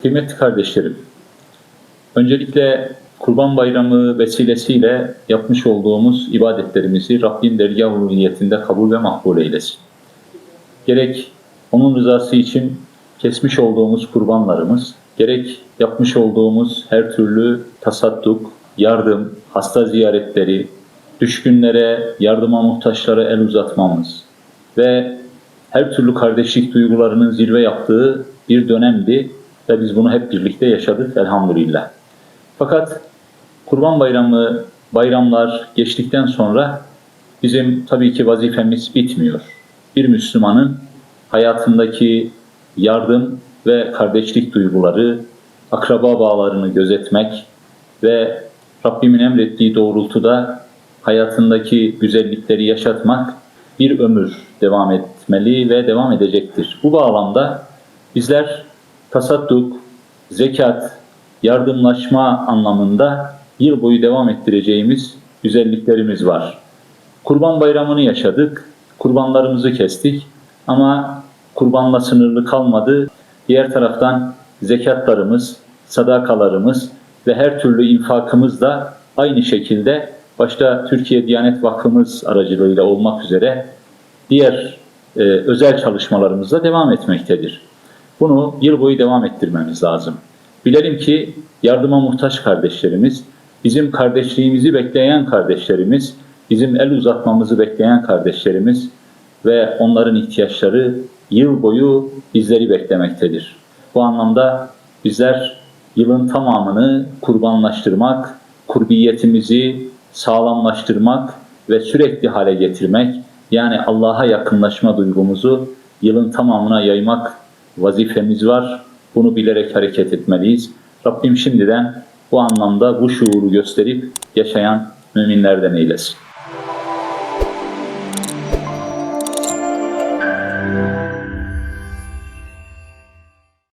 Kıymetli kardeşlerim, öncelikle Kurban Bayramı vesilesiyle yapmış olduğumuz ibadetlerimizi Rabbim dergâh-ı niyetinde kabul ve makbul eylesin. Gerek onun rızası için kesmiş olduğumuz kurbanlarımız, gerek yapmış olduğumuz her türlü tasadduk, yardım, hasta ziyaretleri, düşkünlere, yardıma muhtaçlara el uzatmamız ve her türlü kardeşlik duygularının zirve yaptığı bir dönemdi ve biz bunu hep birlikte yaşadık elhamdülillah. Fakat Kurban Bayramı, bayramlar geçtikten sonra bizim tabii ki vazifemiz bitmiyor. Bir Müslümanın hayatındaki yardım ve kardeşlik duyguları, akraba bağlarını gözetmek ve Rabbimin emrettiği doğrultuda hayatındaki güzellikleri yaşatmak bir ömür devam etmeli ve devam edecektir. Bu bağlamda bizler tasadduk, zekat, yardımlaşma anlamında yıl boyu devam ettireceğimiz güzelliklerimiz var. Kurban Bayramı'nı yaşadık, kurbanlarımızı kestik ama kurbanla sınırlı kalmadı. Diğer taraftan zekatlarımız, sadakalarımız ve her türlü infakımız da aynı şekilde başta Türkiye Diyanet Vakfımız aracılığıyla olmak üzere diğer özel çalışmalarımızla devam etmektedir. Bunu yıl boyu devam ettirmemiz lazım. Bilelim ki yardıma muhtaç kardeşlerimiz, bizim kardeşliğimizi bekleyen kardeşlerimiz, bizim el uzatmamızı bekleyen kardeşlerimiz ve onların ihtiyaçları yıl boyu bizleri beklemektedir. Bu anlamda bizler yılın tamamını kurbanlaştırmak, kurbiyetimizi sağlamlaştırmak ve sürekli hale getirmek, yani Allah'a yakınlaşma duygumuzu yılın tamamına yaymak vazifemiz var. Bunu bilerek hareket etmeliyiz. Rabbim şimdiden bu anlamda bu şuuru gösterip yaşayan müminlerden eylesin.